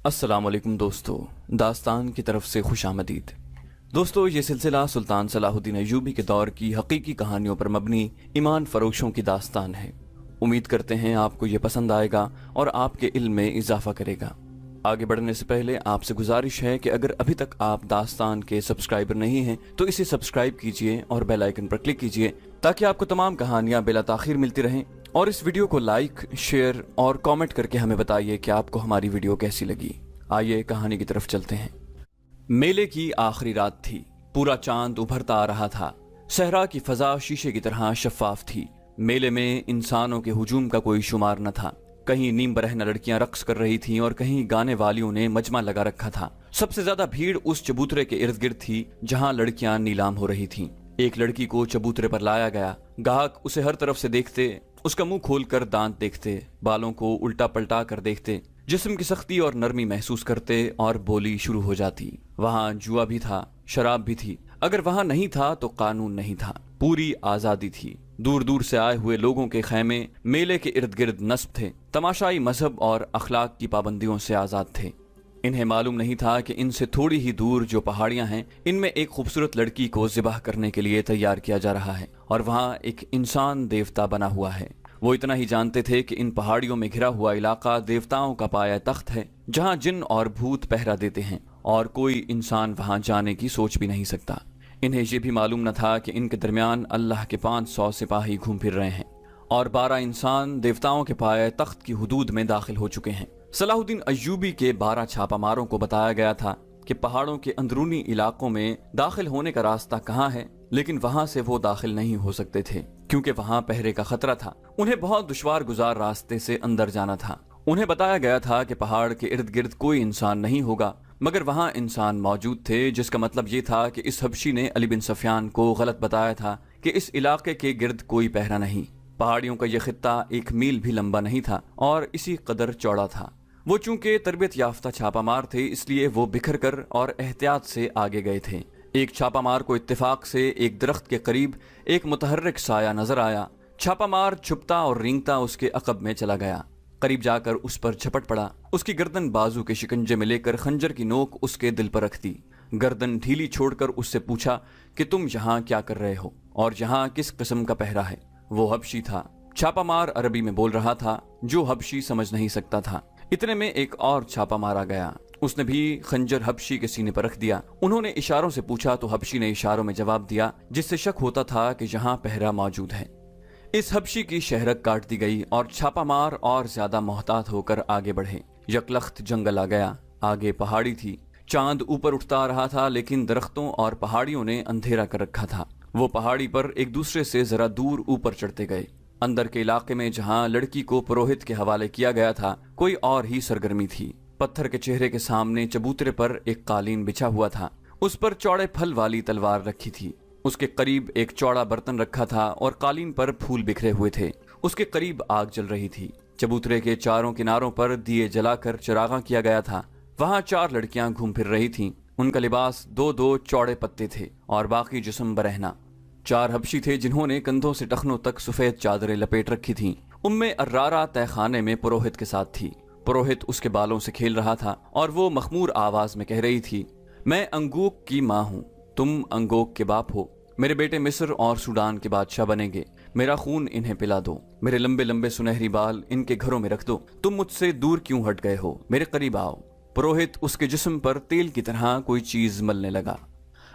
अस्सलाम वालेकुम दोस्तों, दास्तान की तरफ से खुश आमदीद। दोस्तों, ये सिलसिला सुल्तान सलाहुद्दीन अय्यूबी के दौर की हकीकी कहानियों पर मबनी ईमान फरोशों की दास्तान है। उम्मीद करते हैं आपको ये पसंद आएगा और आपके इल्म में इजाफा करेगा। आगे बढ़ने से पहले आपसे गुजारिश है कि अगर अभी तक आप दास्तान के सब्सक्राइबर नहीं हैं तो इसे सब्सक्राइब कीजिए और बेल आइकन पर क्लिक कीजिए ताकि आपको तमाम कहानियां बिला ताखीर मिलती रहें। और इस वीडियो को लाइक, शेयर और कमेंट करके हमें बताइए कि आपको हमारी वीडियो कैसी लगी। आइए कहानी की तरफ चलते हैं। मेले की आखिरी रात थी। पूरा चांद उभरता आ रहा था। सहरा की फजा शीशे की तरह शफाफ थी। मेले में इंसानों के हुजूम का कोई शुमार न था। कहीं नीम बरहना लड़कियां रक्स कर रही थीं और कहीं गाने वालियों ने मजमा लगा रखा था। सबसे ज्यादा भीड़ उस चबूतरे के इर्द गिर्द थी जहां लड़कियां नीलाम हो रही थीं। एक लड़की को चबूतरे पर लाया गया। गाहक उसे हर तरफ से देखते, उसका मुंह खोलकर दांत देखते, बालों को उल्टा पलटा कर देखते, जिस्म की सख्ती और नरमी महसूस करते और बोली शुरू हो जाती। वहां जुआ भी था, शराब भी थी। अगर वहां नहीं था तो कानून नहीं था। पूरी आजादी थी। दूर दूर से आए हुए लोगों के खैमे मेले के इर्द गिर्द नस्ब थे। तमाशाई मजहब और अखलाक की पाबंदियों से आजाद थे। इन्हें मालूम नहीं था कि इनसे थोड़ी ही दूर जो पहाड़ियां हैं, इनमें एक खूबसूरत लड़की को ज़िबाह करने के लिए तैयार किया जा रहा है और वहां एक इंसान देवता बना हुआ है। वो इतना ही जानते थे कि इन पहाड़ियों में घिरा हुआ इलाका देवताओं का पाया तख्त है, जहां जिन और भूत पहरा देते हैं और कोई इंसान वहां जाने की सोच भी नहीं सकता। इन्हें यह भी मालूम न था कि इनके दरमियान अल्लाह के 500 सिपाही घूम फिर रहे हैं और 12 इंसान देवताओं के पाए तख्त की हुदूद में दाखिल हो चुके हैं। सलाहुद्दीन अय्यूबी के 12 छापामारों को बताया गया था कि पहाड़ों के अंदरूनी इलाकों में दाखिल होने का रास्ता कहाँ है, लेकिन वहां से वो दाखिल नहीं हो सकते थे क्योंकि वहां पहरे का खतरा था। उन्हें बहुत दुश्वार गुजार रास्ते से अंदर जाना था। उन्हें बताया गया था कि पहाड़ के इर्द गिर्द कोई इंसान नहीं होगा, मगर वहां इंसान मौजूद थे, जिसका मतलब ये था कि इस हबशी ने अली बिन सफियान को गलत बताया था कि इस इलाके के गिर्द कोई पहरा नहीं। पहाड़ियों का यह खित्ता 1 मील भी लंबा नहीं था और इसी कदर चौड़ा था। वो चूंकि तरबियत याफ्ता छापामार थे, इसलिए वो बिखर कर और एहतियात से आगे गए थे। एक छापामार को इत्तेफाक से एक दरख्त के करीब एक मुतहर्रिक साया नजर आया। छापामार छुपता और रेंगता उसके अकब में चला गया। करीब जाकर उस पर झपट पड़ा। उसकी गर्दन बाजू के शिकंजे में लेकर खंजर की नोक उसके दिल पर रख दी। गर्दन ढीली छोड़कर उससे पूछा कि तुम यहाँ क्या कर रहे हो और यहाँ किस किस्म का पहरा है। वो हबशी था। छापामार अरबी में बोल रहा था, जो हबशी समझ नहीं सकता था। इतने में एक और छापा मारा गया। उसने भी खंजर हबशी के सीने पर रख दिया। उन्होंने इशारों से पूछा तो हबशी ने इशारों में जवाब दिया, जिससे शक होता था कि यहाँ पहरा मौजूद है। इस हबशी की शहरक काट दी गई और छापामार और ज्यादा मोहतात होकर आगे बढ़े। यकलख्त जंगल आ गया। आगे पहाड़ी थी। चांद ऊपर उठता आ रहा था, लेकिन दरख्तों और पहाड़ियों ने अंधेरा कर रखा था। वो पहाड़ी पर एक दूसरे से जरा दूर ऊपर चढ़ते गए। अंदर के इलाके में जहां लड़की को पुरोहित के हवाले किया गया था, कोई और ही सरगर्मी थी। पत्थर के चेहरे के सामने चबूतरे पर एक कालीन बिछा हुआ था। उस पर चौड़े फल वाली तलवार रखी थी। उसके करीब एक चौड़ा बर्तन रखा था और कालीन पर फूल बिखरे हुए थे। उसके करीब आग जल रही थी। चबूतरे के चारों किनारों पर दिए जलाकर चरागा किया गया था। वहां 4 लड़कियां घूम फिर रही थीं। उनका लिबास 2-2 चौड़े पत्ते थे और बाकी जिस्म बरहना। 4 हबशी थे जिन्होंने कंधों से टखनों तक सफेद चादरें लपेट रखी थीं। उम्मे अर्रारा तहखाने में पुरोहित के साथ थी। पुरोहित उसके बालों से खेल रहा था और वो मखमूर आवाज में कह रही थी, मैं अंगूक की माँ हूँ, तुम अंगोक के बाप हो। मेरे बेटे मिस्र और सूडान के बादशाह बनेंगे। मेरा खून इन्हें पिला दो। मेरे लंबे लंबे सुनहरी बाल इनके घरों में रख दो। तुम मुझसे दूर क्यों हट गए हो? मेरे करीब आओ। पुरोहित उसके जिस्म पर तेल की तरह कोई चीज मलने लगा।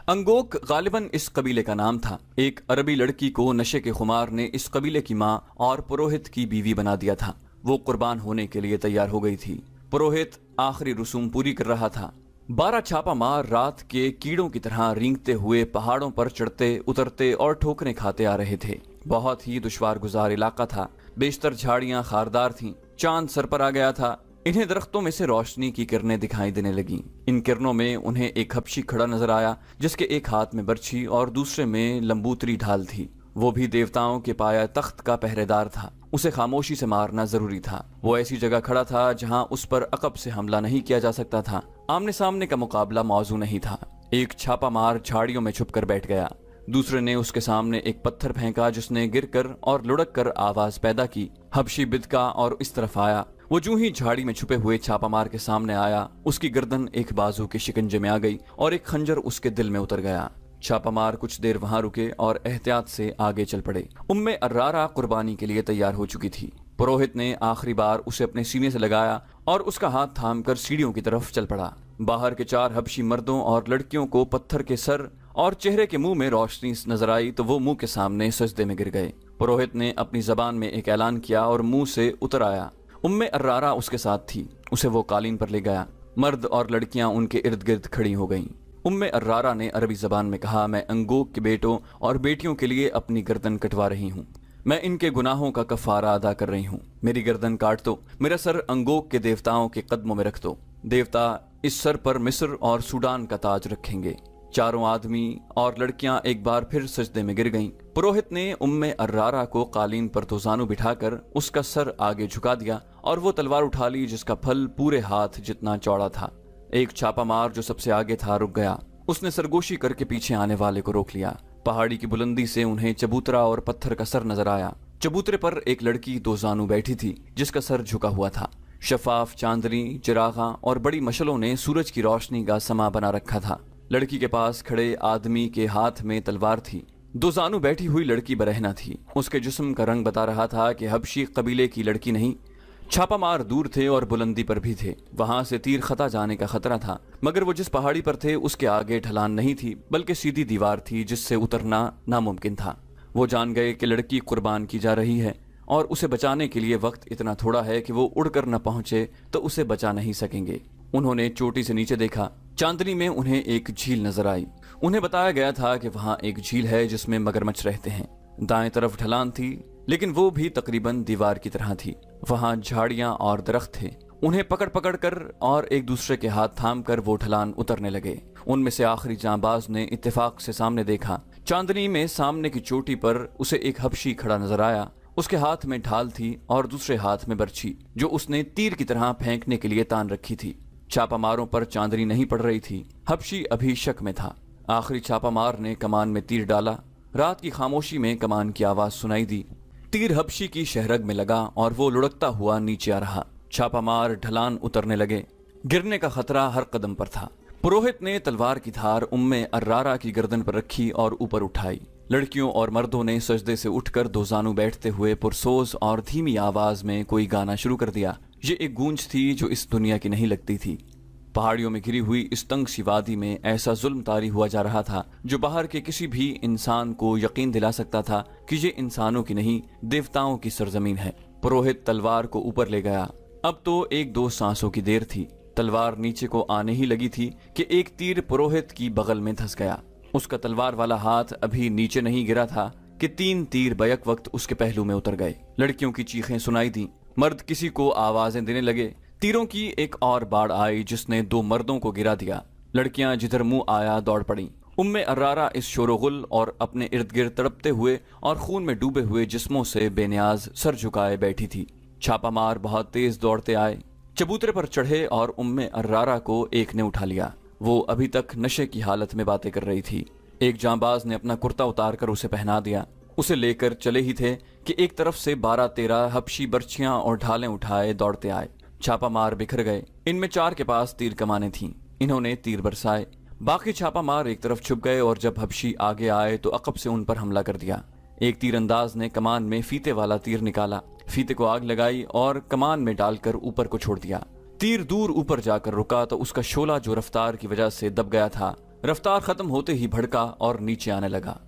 अंगोक गालिबन इस कबीले का नाम था। एक अरबी लड़की को नशे के खुमार ने इस कबीले की माँ और पुरोहित की बीवी बना दिया था। वो कुर्बान होने के लिए तैयार हो गई थी। पुरोहित आखिरी रसूम पूरी कर रहा था। 12 छापा मार रात के कीड़ों की तरह रेंगते हुए पहाड़ों पर चढ़ते उतरते और ठोकरें खाते आ रहे थे। बहुत ही दुश्वार गुजार इलाका था। बेशतर झाड़ियां खारदार थीं। चांद सर पर आ गया था। इन्हें दरख्तों में से रोशनी की किरणें दिखाई देने लगीं। इन किरणों में उन्हें एक हबशी खड़ा नजर आया, जिसके एक हाथ में बर्छी और दूसरे में लंबूतरी ढाल थी। वो भी देवताओं के पाया तख्त का पहरेदार था। उसे खामोशी से मारना जरूरी था। वो ऐसी जगह खड़ा था जहां उस पर अकब से हमला नहीं किया जा सकता था। आमने सामने का मुकाबला मौजू नहीं था। एक छापा मार झाड़ियों में छुपकर बैठ गया। दूसरे ने उसके सामने एक पत्थर फेंका, जिसने गिरकर और लुढ़क कर आवाज पैदा की। हबशी बिदका और इस तरफ आया। वो यूं ही झाड़ी में छुपे हुए छापामार के सामने आया, उसकी गर्दन एक बाजू के शिकंजे में आ गई और एक खंजर उसके दिल में उतर गया। छापामार कुछ देर वहां रुके और एहतियात से आगे चल पड़े। उम्मे अर्रारा कुर्बानी के लिए तैयार हो चुकी थी। पुरोहित ने आखिरी बार उसे अपने सीने से लगाया और उसका हाथ थामकर सीढ़ियों की तरफ चल पड़ा। बाहर के 4 हबशी मर्दों और लड़कियों को पत्थर के सर और चेहरे के मुंह में रोशनी नजर आई तो वो मुंह के सामने सजदे में गिर गए। पुरोहित ने अपनी जबान में एक ऐलान किया और मुंह से उतर आया। उम्मे अर्रारा उसके साथ थी। उसे वो कालीन पर ले गया। मर्द और लड़कियां उनके इर्द गिर्द खड़ी हो गईं। उम्मे अर्रारा ने अरबी जबान में कहा, मैं अंगोक के बेटों और बेटियों के लिए अपनी गर्दन कटवा रही हूँ। मैं इनके गुनाहों का कफारा अदा कर रही हूँ। मेरी गर्दन काट दो, मेरा सर अंगोक के देवताओं के कदमों में रख दो। देवता इस सर पर मिस्र और सूडान का ताज रखेंगे। चारों आदमी और लड़कियां एक बार फिर सजदे में गिर गईं। पुरोहित ने उम्मे अर्रारा को कालीन पर दोजानू बिठाकर उसका सर आगे झुका दिया और वो तलवार उठा ली जिसका फल पूरे हाथ जितना चौड़ा था। एक छापामार जो सबसे आगे था रुक गया। उसने सरगोशी करके पीछे आने वाले को रोक लिया। पहाड़ी की बुलंदी से उन्हें चबूतरा और पत्थर का सर नजर आया। चबूतरे पर एक लड़की दोजानू बैठी थी जिसका सर झुका हुआ था। शफाफ चांदनी, चिरागा और बड़ी मशलों ने सूरज की रोशनी का समा बना रखा था। लड़की के पास खड़े आदमी के हाथ में तलवार थी। दोजानू बैठी हुई लड़की बरहना थी। उसके जिस्म का रंग बता रहा था कि हबशी कबीले की लड़की नहीं। छापामार दूर थे और बुलंदी पर भी थे। वहां से तीर खता जाने का खतरा था, मगर वो जिस पहाड़ी पर थे उसके आगे ढलान नहीं थी बल्कि सीधी दीवार थी जिससे उतरना नामुमकिन था। वो जान गए कि लड़की कुर्बान की जा रही है और उसे बचाने के लिए वक्त इतना थोड़ा है कि वो उड़कर न पहुंचे तो उसे बचा नहीं सकेंगे। उन्होंने चोटी से नीचे देखा। चांदनी में उन्हें एक झील नजर आई। उन्हें बताया गया था कि वहां एक झील है जिसमें मगरमच्छ रहते हैं। दाएं तरफ ढलान थी, लेकिन वो भी तकरीबन दीवार की तरह थी। वहां झाड़ियां और दरख्त थे। उन्हें पकड़ पकड़ कर और एक दूसरे के हाथ थाम कर वो ढलान उतरने लगे। उनमें से आखिरी जांबाज ने इत्तेफाक से सामने देखा। चांदनी में सामने की चोटी पर उसे एक हबशी खड़ा नजर आया। उसके हाथ में ढाल थी और दूसरे हाथ में बर्छी जो उसने तीर की तरह फेंकने के लिए तान रखी थी। छापामारों पर चांदनी नहीं पड़ रही थी। हबशी अभी शक में था। आखिरी छापामार ने कमान में तीर डाला। रात की खामोशी में कमान की आवाज सुनाई दी। तीर हबशी की शहरग में लगा और वो लुढ़कता हुआ नीचे आ रहा। छापामार ढलान उतरने लगे। गिरने का खतरा हर कदम पर था। पुरोहित ने तलवार की धार उम्मे अर्रारा की गर्दन पर रखी और ऊपर उठाई। लड़कियों और मर्दों ने सजदे से उठकर दोजानू बैठते हुए पुरसोज और धीमी आवाज में कोई गाना शुरू कर दिया। ये एक गूंज थी जो इस दुनिया की नहीं लगती थी। पहाड़ियों में घिरी हुई इस तंग सी वादी में ऐसा जुल्म तारी हुआ जा रहा था जो बाहर के किसी भी इंसान को यकीन दिला सकता था कि ये इंसानों की नहीं देवताओं की सरजमीन है। पुरोहित तलवार को ऊपर ले गया। अब तो 1-2 सांसों की देर थी। तलवार नीचे को आने ही लगी थी कि एक तीर पुरोहित की बगल में धंस गया। उसका तलवार वाला हाथ अभी नीचे नहीं गिरा था कि 3 तीर बैक वक्त उसके पहलू में उतर गए। लड़कियों की चीखें सुनाई दी। मर्द किसी को आवाजें देने लगे। तीरों की एक और बाढ़ आई जिसने 2 मर्दों को गिरा दिया। लड़कियां जिधर मुंह आया दौड़ पड़ी। उम्मे अर्रारा इस शोरगुल और अपने इर्द गिर्द तड़पते हुए और खून में डूबे हुए जिस्मों से बेनियाज सर झुकाए बैठी थी। छापामार बहुत तेज दौड़ते आए। चबूतरे पर चढ़े और उम्मे अर्रारा को एक ने उठा लिया। वो अभी तक नशे की हालत में बातें कर रही थी। एक जांबाज ने अपना कुर्ता उतार कर उसे पहना दिया। उसे लेकर चले ही थे कि एक तरफ से 12-13 हबशी बर्छियां और ढालें उठाए दौड़ते आए। छापामार बिखर गए। इनमें 4 के पास तीर कमाने थीं। इन्होंने तीर बरसाए। बाकी छापामार एक तरफ छुप गए और जब हबशी आगे आए तो अकब से उन पर हमला कर दिया। एक तीरंदाज ने कमान में फीते वाला तीर निकाला, फीते को आग लगाई और कमान में डालकर ऊपर को छोड़ दिया। तीर दूर ऊपर जाकर रुका तो उसका शोला जो रफ्तार की वजह से दब गया था, रफ्तार खत्म होते ही भड़का और नीचे आने लगा।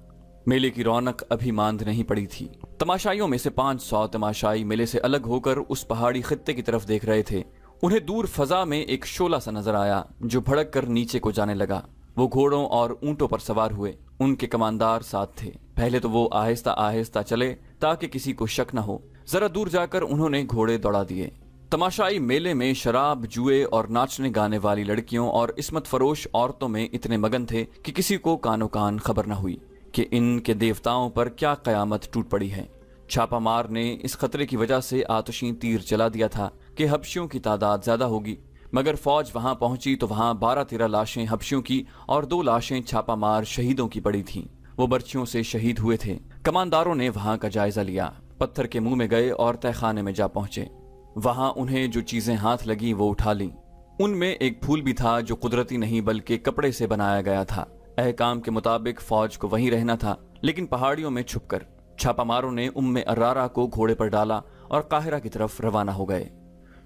मेले की रौनक अभी मांद नहीं पड़ी थी। तमाशाइयों में से 500 तमाशाई मेले से अलग होकर उस पहाड़ी खित्ते की तरफ देख रहे थे। उन्हें दूर फजा में एक शोला सा नजर आया जो भड़क कर नीचे को जाने लगा। वो घोड़ों और ऊंटों पर सवार हुए। उनके कमानदार साथ थे। पहले तो वो आहिस्ता आहिस्ता चले ताकि किसी को शक न हो। जरा दूर जाकर उन्होंने घोड़े दौड़ा दिए। तमाशाई मेले में शराब, जुए और नाचने गाने वाली लड़कियों और इस्मत फरोश औरतों में इतने मगन थे कि किसी को कानो कान खबर न हुई कि इनके देवताओं पर क्या कयामत टूट पड़ी है। छापामार ने इस खतरे की वजह से आतशी तीर चला दिया था कि हबशियों की तादाद ज्यादा होगी, मगर फौज वहां पहुंची तो वहां 12-13 लाशें हबशियों की और 2 लाशें छापामार शहीदों की पड़ी थीं। वो बर्छियों से शहीद हुए थे। कमानदारों ने वहां का जायजा लिया, पत्थर के मुंह में गए और तहखाने में जा पहुंचे। वहां उन्हें जो चीजें हाथ लगी वो उठा लीं। उनमें एक फूल भी था जो कुदरती नहीं बल्कि कपड़े से बनाया गया था। अहकाम के मुताबिक फौज को वहीं रहना था, लेकिन पहाड़ियों में छुपकर छापामारों ने उम्मे अर्रारा को घोड़े पर डाला और काहिरा की तरफ रवाना हो गए।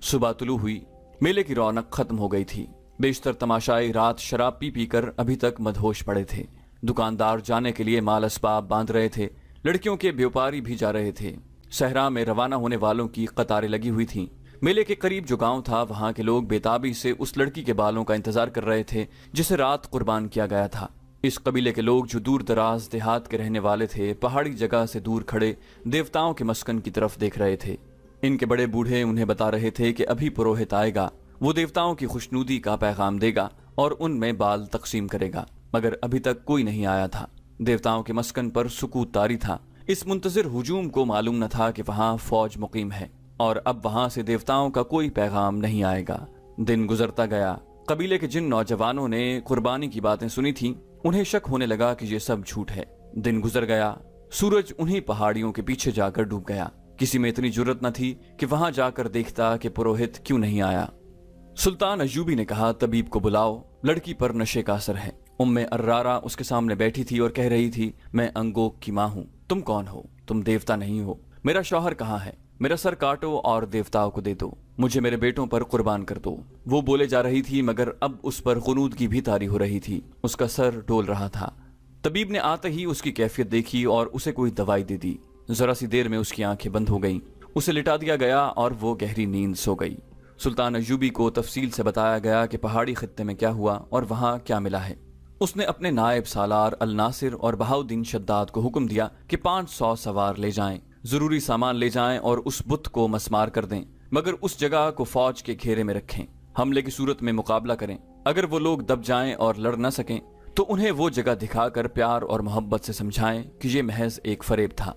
सुबह तुलू हुई, मेले की रौनक खत्म हो गई थी। बेशतर तमाशाई रात शराब पी पी कर अभी तक मदहोश पड़े थे। दुकानदार जाने के लिए माल असबाब बांध रहे थे, लड़कियों के व्यापारी भी जा रहे थे। सहरा में रवाना होने वालों की कतारें लगी हुई थीं। मेले के करीब जो गांव था, वहां के लोग बेताबी से उस लड़की के बालों का इंतजार कर रहे थे जिसे रात कुर्बान किया गया था। इस कबीले के लोग जो दूर दराज देहात के रहने वाले थे, पहाड़ी जगह से दूर खड़े देवताओं के मस्कन की तरफ देख रहे थे। इनके बड़े बूढ़े उन्हें बता रहे थे कि अभी पुरोहित आएगा, वो देवताओं की खुशनुदी का पैगाम देगा और उनमें बाल तकसीम करेगा, मगर अभी तक कोई नहीं आया था। देवताओं के मस्कन पर सुकूत तारी था। इस मुंतजिर हुजूम को मालूम न था कि वहां फौज मुकीम है और अब वहां से देवताओं का कोई पैगाम नहीं आएगा। दिन गुजरता गया। कबीले के जिन नौजवानों ने कुर्बानी की बातें सुनी थी, उन्हें शक होने लगा कि ये सब झूठ है। दिन गुजर गया। सूरज उन्हीं पहाड़ियों के पीछे जाकर डूब गया। किसी में इतनी जुर्रत न थी कि वहां जाकर देखता कि पुरोहित क्यों नहीं आया। सुल्तान अय्यूबी ने कहा, तबीब को बुलाओ, लड़की पर नशे का असर है। उम्मे अर्रारा उसके सामने बैठी थी और कह रही थी, मैं अंगोक की माँ हूँ। तुम कौन हो? तुम देवता नहीं हो। मेरा शौहर कहाँ है? मेरा सर काटो और देवताओं को दे दो। मुझे मेरे बेटों पर कुर्बान कर दो। वो बोले जा रही थी, मगर अब उस पर गुनूदगी भी तारी हो रही थी। उसका सर डोल रहा था। तबीब ने आते ही उसकी कैफियत देखी और उसे कोई दवाई दे दी। जरा सी देर में उसकी आंखें बंद हो गईं। उसे लिटा दिया गया और वो गहरी नींद सो गई। सुल्तान अय्यूबी को तफसील से बताया गया कि पहाड़ी खित्ते में क्या हुआ और वहां क्या मिला है। उसने अपने नायब सालार अल नासिर और बहाउद्दीन शद्दाद को हुक्म दिया कि 500 सवार ले जाएं, जरूरी सामान ले जाएं और उस बुत को मसमार कर दें, मगर उस जगह को फौज के घेरे में रखें। हमले की सूरत में मुकाबला करें। अगर वो लोग दब जाएं और लड़ न सकें तो उन्हें वो जगह दिखाकर प्यार और मोहब्बत से समझाएं कि ये महज एक फरेब था।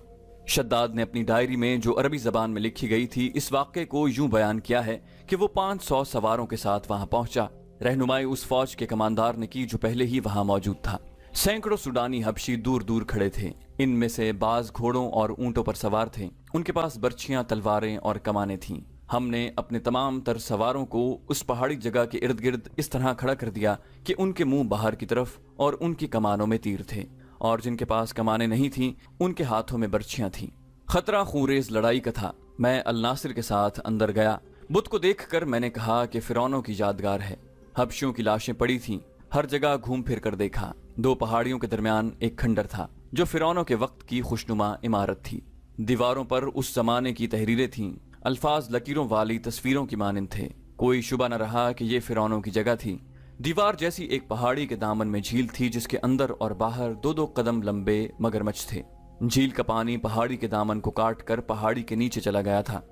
शद्दाद ने अपनी डायरी में, जो अरबी जबान में लिखी गई थी, इस वाक़े को यूं बयान किया है कि वो 500 सवारों के साथ वहां पहुंचा। रहनुमाई उस फौज के कमांडार ने की जो पहले ही वहां मौजूद था। सैकड़ों सुडानी हबशी दूर दूर खड़े थे। इनमें से बाज घोड़ों और ऊंटों पर सवार थे। उनके पास बर्छियां, तलवारें और कमानें थीं। हमने अपने तमाम तर सवारों को उस पहाड़ी जगह के इर्द गिर्द इस तरह खड़ा कर दिया कि उनके मुंह बाहर की तरफ और उनकी कमानों में तीर थे, और जिनके पास कमाने नहीं थीं उनके हाथों में बर्छियां थीं। खतरा खूरेज लड़ाई का था। मैं अल नासिर के साथ अंदर गया। बुत को देखकर मैंने कहा कि फिरौनों की यादगार है। हबशियों की लाशें पड़ी थीं। हर जगह घूम फिर कर देखा। 2 पहाड़ियों के दरमियान एक खंडर था जो फिरौनों के वक्त की खुशनुमा इमारत थी। दीवारों पर उस जमाने की तहरीरें थीं। अल्फाज लकीरों वाली तस्वीरों की मानिंद थे। कोई शुबा न रहा कि ये फिरौनों की जगह थी। दीवार जैसी एक पहाड़ी के दामन में झील थी जिसके अंदर और बाहर 2-2 कदम लंबे मगरमच्छ थे। झील का पानी पहाड़ी के दामन को काट कर पहाड़ी के नीचे चला गया था।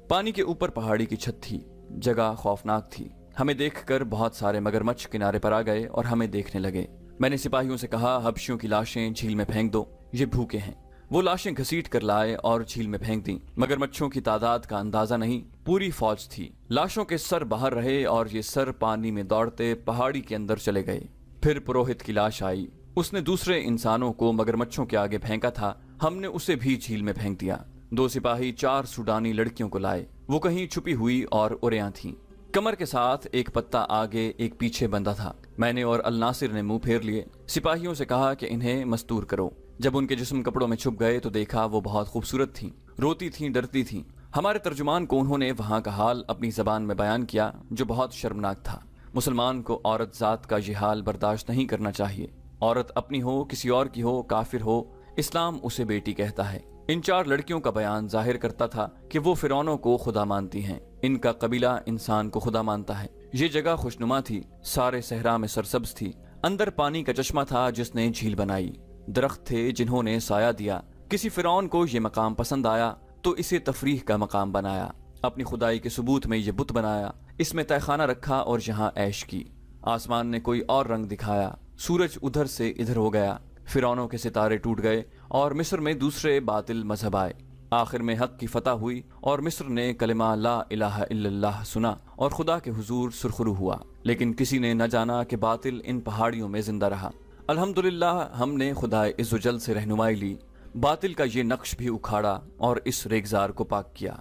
पानी के ऊपर पहाड़ी की छत थी। जगह खौफनाक थी। हमें देखकर बहुत सारे मगरमच्छ किनारे पर आ गए और हमें देखने लगे। मैंने सिपाहियों से कहा, हबशियों की लाशें झील में फेंक दो, ये भूखे हैं। वो लाशें घसीट कर लाए और झील में फेंक दी। मगरमच्छों की तादाद का अंदाजा नहीं, पूरी फौज थी। लाशों के सर बाहर रहे और ये सर पानी में दौड़ते पहाड़ी के अंदर चले गए। फिर पुरोहित की लाश आई। उसने दूसरे इंसानों को मगरमच्छों के आगे फेंका था। हमने उसे भी झील में फेंक दिया। 2 सिपाही 4 सुडानी लड़कियों को लाए। वो कहीं छुपी हुई और उरियां थीं। कमर के साथ एक पत्ता आगे एक पीछे बंधा था। मैंने और अल नासिर ने मुंह फेर लिए। सिपाहियों से कहा कि इन्हें मस्तूर करो। जब उनके जिस्म कपड़ों में छुप गए तो देखा वो बहुत खूबसूरत थीं, रोती थीं, डरती थीं। हमारे तर्जुमान को उन्होंने वहां का हाल अपनी जबान में बयान किया जो बहुत शर्मनाक था। मुसलमान को औरत जात का ये हाल बर्दाश्त नहीं करना चाहिए। औरत अपनी हो, किसी और की हो, काफिर हो, इस्लाम उसे बेटी कहता है। इन 4 लड़कियों का बयान जाहिर करता था कि वो फिरौनों को खुदा मानती हैं। इनका कबीला इंसान को खुदा मानता है। ये जगह खुशनुमा थी। सारे सहरा में सरसब्ज थी। अंदर पानी का चश्मा था जिसने झील बनाई। दरख्त थे जिन्होंने साया दिया। किसी फिरौन को ये मकाम पसंद आया तो इसे तफरीह का मकाम बनाया। अपनी खुदाई के सबूत में ये बुत बनाया। इसमें तहखाना रखा और यहाँ ऐश की। आसमान ने कोई और रंग दिखाया। सूरज उधर से इधर हो गया। फिरौनों के सितारे टूट गए और मिस्र में दूसरे बातिल मजहब आए। आखिर में हक की फतह हुई और मिस्र ने कलिमा ला इलाहा इल्लल्लाह सुना और खुदा के हुजूर सुरखरू हुआ। लेकिन किसी ने न जाना कि बातिल इन पहाड़ियों में जिंदा रहा। अल्हम्दुलिल्लाह हमने खुदा इज़्ज़ुजल से रहनुमाई ली। बातिल का ये नक्श भी उखाड़ा और इस रेगजार को पाक किया।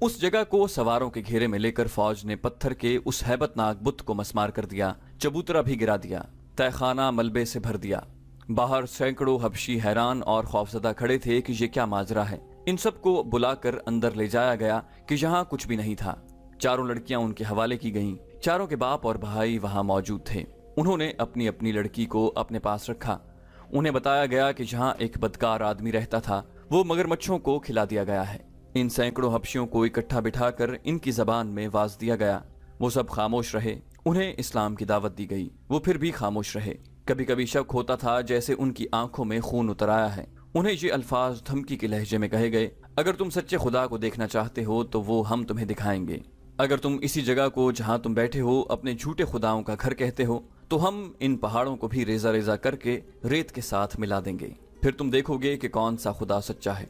उस जगह को सवारों के घेरे में लेकर फौज ने पत्थर के उस हैबतनाक बुत को मसमार कर दिया, चबूतरा भी गिरा दिया, तहखाना मलबे से भर दिया। बाहर सैकड़ों हबशी हैरान और खौफजदा खड़े थे कि ये क्या माजरा है। इन सबको बुलाकर अंदर ले जाया गया कि यहाँ कुछ भी नहीं था। चारों लड़कियां उनके हवाले की गईं। चारों के बाप और भाई वहां मौजूद थे। उन्होंने अपनी अपनी लड़की को अपने पास रखा। उन्हें बताया गया कि जहाँ एक बदकार आदमी रहता था वो मगरमच्छों को खिला दिया गया है। इन सैकड़ों हबशियों को इकट्ठा बिठाकर इनकी जबान में वाज दिया गया। वो सब खामोश रहे। उन्हें इस्लाम की दावत दी गई, वो फिर भी खामोश रहे। कभी कभी शक होता था जैसे उनकी आंखों में खून उतर आया है। उन्हें ये अल्फाज धमकी के लहजे में कहे गए, अगर तुम सच्चे खुदा को देखना चाहते हो तो वो हम तुम्हें दिखाएंगे। अगर तुम इसी जगह को जहां तुम बैठे हो अपने झूठे खुदाओं का घर कहते हो तो हम इन पहाड़ों को भी रेजा रेजा करके रेत के साथ मिला देंगे। फिर तुम देखोगे कि कौन सा खुदा सच्चा है।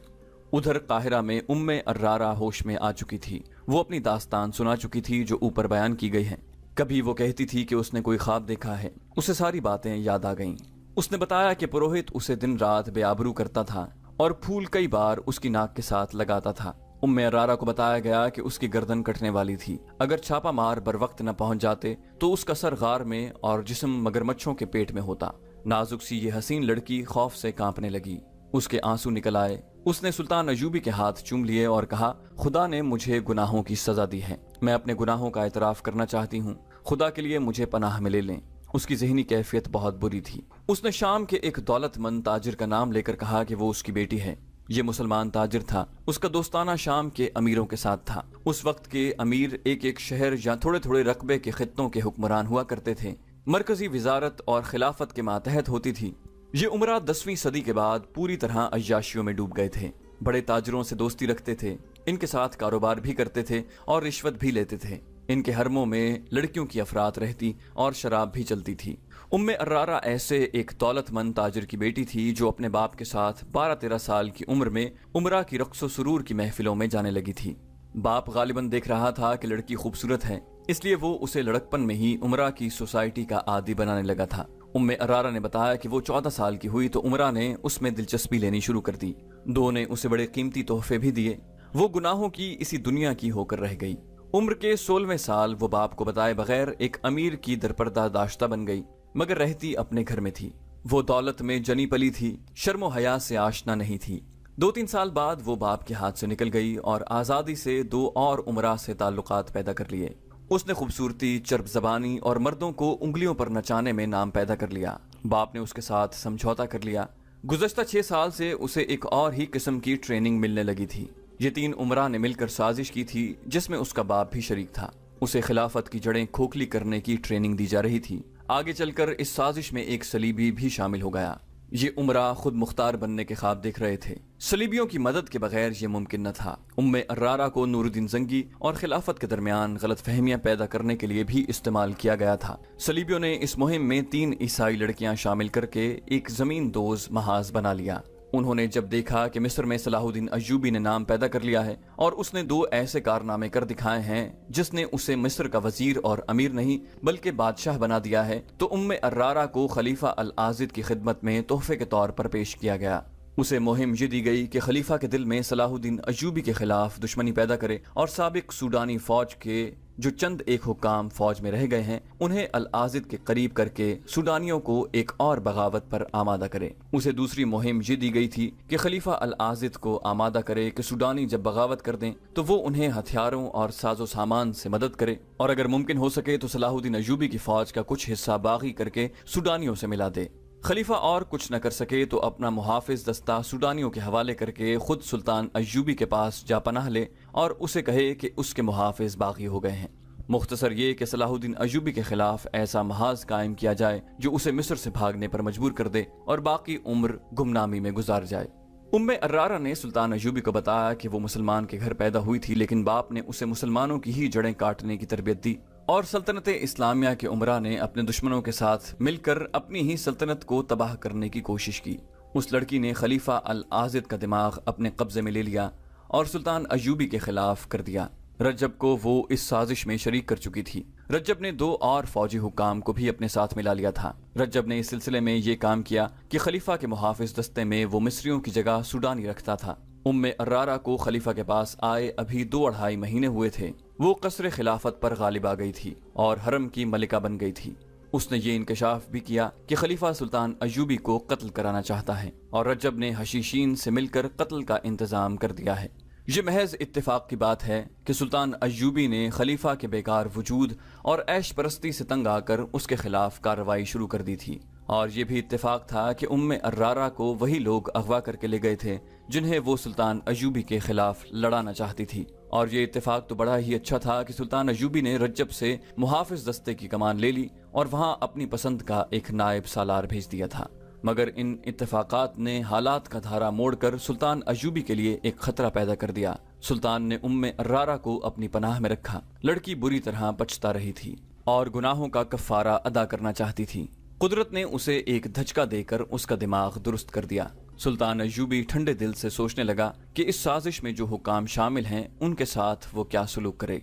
उधर काहिरा में उम्मे अर्रारा होश में आ चुकी थी। वो अपनी दास्तान सुना चुकी थी जो ऊपर बयान की गई है। कभी वो कहती थी कि उसने कोई ख्वाब देखा है। उसे सारी बातें याद आ गईं। उसने बताया कि पुरोहित उसे दिन रात बेआबरू करता था और फूल कई बार उसकी नाक के साथ लगाता था। उम्मे अर्रारा को बताया गया कि उसकी गर्दन कटने वाली थी। अगर छापा मार बर वक्त न पहुंच जाते तो उसका सर गार में और जिस्म मगरमच्छों के पेट में होता। नाजुक सी ये हसीन लड़की खौफ से कांपने लगी। उसके आंसू निकल आए। उसने सुल्तान अयूबी के हाथ चूम लिए और कहा, खुदा ने मुझे गुनाहों की सजा दी है। मैं अपने गुनाहों का एतराफ करना चाहती हूँ। खुदा के लिए मुझे पनाह में ले लें। उसकी ज़हनी कैफियत बहुत बुरी थी। उसने शाम के एक दौलतमंद ताजिर का नाम लेकर कहा कि वो उसकी बेटी है। ये मुसलमान ताजिर था। उसका दोस्ताना शाम के अमीरों के साथ था। उस वक्त के अमीर एक एक शहर या थोड़े थोड़े रकबे के खित्तों के हुक्मरान हुआ करते थे। मरकजी वजारत और खिलाफत के मातहत होती थी। ये उमरा 10वीं सदी के बाद पूरी तरह अय्याशियों में डूब गए थे। बड़े ताजरों से दोस्ती रखते थे, इनके साथ कारोबार भी करते थे और रिश्वत भी लेते थे। इनके हरमों में लड़कियों की अफरात रहती और शराब भी चलती थी। उम्मे अर्रारा ऐसे एक दौलतमंद ताजिर की बेटी थी जो अपने बाप के साथ 12-13 साल की उम्र में उमरा की रक्सो सुरूर की महफिलों में जाने लगी थी। बाप गालिबन देख रहा था कि लड़की खूबसूरत है, इसलिए वो उसे लड़कपन में ही उमरा की सोसाइटी का आदी बनाने लगा था। उम्मे अर्रारा ने बताया कि वो 14 साल की हुई तो उमरा ने उसमें दिलचस्पी लेनी शुरू कर दी। दो ने उसे बड़े कीमती तोहफे भी दिए। वो गुनाहों की इसी दुनिया की होकर रह गई। उम्र के 16वें साल वो बाप को बताए बगैर एक अमीर की दरपर्दा दाश्ता बन गई, मगर रहती अपने घर में थी। वो दौलत में जनी पली थी, शर्मो हया से आशना नहीं थी। 2-3 साल बाद वो बाप के हाथ से निकल गई और आजादी से 2 और उमरा से ताल्लुकात पैदा कर लिए। उसने खूबसूरती, चर्ब जबानी और मर्दों को उंगलियों पर नचाने में नाम पैदा कर लिया। बाप ने उसके साथ समझौता कर लिया। गुज़श्ता 6 साल से उसे एक और ही किस्म की ट्रेनिंग मिलने लगी थी। ये 3 उमरा ने मिलकर साजिश की थी जिसमें उसका बाप भी शरीक था। उसे खिलाफत की जड़ें खोखली करने की ट्रेनिंग दी जा रही थी। आगे चलकर इस साजिश में एक सलीबी भी शामिल हो गया। ये उमरा खुद मुख्तार बनने के ख्वाब देख रहे थे। सलीबियों की मदद के बगैर ये मुमकिन न था। उम्मे अर्रारा को नूरुद्दीन जंगी और खिलाफत के दरमियान गलत फहमियां पैदा करने के लिए भी इस्तेमाल किया गया था। सलीबियों ने इस मुहिम में 3 ईसाई लड़कियां शामिल करके एक जमीन दोज महाज बना लिया। उन्होंने जब देखा कि मिस्र में सलाहुद्दीन अय्यूबी ने नाम पैदा कर लिया है और उसने 2 ऐसे कारनामे कर दिखाए हैं जिसने उसे मिस्र का वजीर और अमीर नहीं बल्कि बादशाह बना दिया है, तो उम्मे अर्रारा को खलीफा अल आजिद की खिदमत में तोहफे के तौर पर पेश किया गया। उसे मुहिम ये दी गई कि खलीफा के दिल में सलाहुद्दीन अय्यूबी के खिलाफ दुश्मनी पैदा करे और साबिक सूडानी फौज के जो चंद एक हुक्काम फौज में रह गए हैं उन्हें अल आजिद के करीब करके सूडानियों को एक और बगावत पर आमादा करे। उसे दूसरी मुहिम ये दी गई थी कि खलीफा अल आजिद को आमादा करे कि सूडानी जब बगावत कर दें तो वो उन्हें हथियारों और साजो सामान से मदद करे और अगर मुमकिन हो सके तो सलाहुद्दीन अय्यूबी की फौज का कुछ हिस्सा बागी करके सूडानियों से मिला दे। खलीफा और कुछ न कर सके तो अपना मुहाफिज दस्ता सूडानियों के हवाले करके खुद सुल्तान अय्यूबी के पास जा पनाह ले और उसे कहे कि उसके मुहाफिज बागी हो गए हैं। मुख्तसर ये कि सलाहुद्दीन अय्यूबी के खिलाफ ऐसा महाज कायम किया जाए जो उसे मिस्र से भागने पर मजबूर कर दे और बाकी उम्र गुमनामी में गुजार जाए। उम्मे अर्रारा ने सुल्तान अय्यूबी को बताया कि वो मुसलमान के घर पैदा हुई थी, लेकिन बाप ने उसे मुसलमानों की ही जड़ें काटने की तरबियत दी और सल्तनत इस्लामिया के उमरा ने अपने दुश्मनों के साथ मिलकर अपनी ही सल्तनत को तबाह करने की कोशिश की। उस लड़की ने खलीफा अल आजिद का दिमाग अपने कब्जे में ले लिया और सुल्तान अय्यूबी के खिलाफ कर दिया। रज्जब को वो इस साजिश में शरीक कर चुकी थी। रज्जब ने 2 और फौजी हुकाम को भी अपने साथ मिला लिया था। रज्जब ने इस सिलसिले में ये काम किया कि खलीफा के मुहाफिज दस्ते में वो मिस्रियों की जगह सूडानी रखता था। अर्रारा को खलीफा के पास आए अभी 2-2.5 महीने हुए थे। वो कसर खिलाफत पर गालिब आ गई थी और हरम की मलिका बन गई थी। उसने ये इंकशाफ भी किया कि खलीफा सुल्तान अय्यूबी को कत्ल कराना चाहता है और रजब ने हशीशीन से मिलकर कत्ल का इंतजाम कर दिया है। ये महज इत्तेफाक की बात है कि सुल्तान अय्यूबी ने खलीफा के बेकार वजूद और ऐश परस्ती से तंग आकर उसके खिलाफ कार्रवाई शुरू कर दी थी। और ये भी इत्तेफाक था कि अर्रारा को वही लोग अगवा करके ले गए थे जिन्हें वो सुल्तान अय्यूबी के खिलाफ लड़ाना चाहती थी। और ये इत्तेफाक तो बड़ा ही अच्छा था कि सुल्तान अय्यूबी ने रज्जब से मुहाफिज दस्ते की कमान ले ली और वहां अपनी पसंद का एक नायब सालार भेज दिया था। मगर इन इत्तेफाकात ने हालात का धारा मोड़कर सुल्तान अय्यूबी के लिए एक खतरा पैदा कर दिया। सुल्तान ने अर्रारा को अपनी पनाह में रखा। लड़की बुरी तरह पछता रही थी और गुनाहों का कफारा अदा करना चाहती थी। कुदरत ने उसे एक धचका देकर उसका दिमाग दुरुस्त कर दिया। सुल्तान अय्यूबी ठंडे दिल से सोचने लगा कि इस साजिश में जो हुकाम शामिल हैं उनके साथ वो क्या सलूक करे।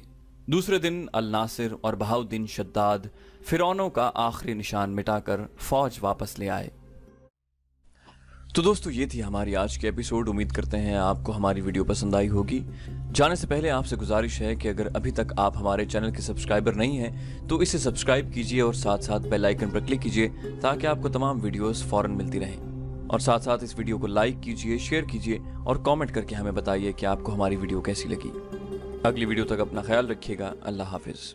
दूसरे दिन अल नासिर और बहाउद्दीन शद्दाद फिरौनों का आखिरी निशान मिटाकर फौज वापस ले आए। तो दोस्तों, ये थी हमारी आज की एपिसोड। उम्मीद करते हैं आपको हमारी वीडियो पसंद आई होगी। जाने से पहले आपसे गुजारिश है कि अगर अभी तक आप हमारे चैनल के सब्सक्राइबर नहीं हैं तो इसे सब्सक्राइब कीजिए और साथ साथ बेल आइकन पर क्लिक कीजिए ताकि आपको तमाम वीडियोस फौरन मिलती रहें। और साथ साथ इस वीडियो को लाइक कीजिए, शेयर कीजिए और कमेंट करके हमें बताइए कि आपको हमारी वीडियो कैसी लगी। अगली वीडियो तक अपना ख्याल रखिएगा। अल्लाह हाफिज़।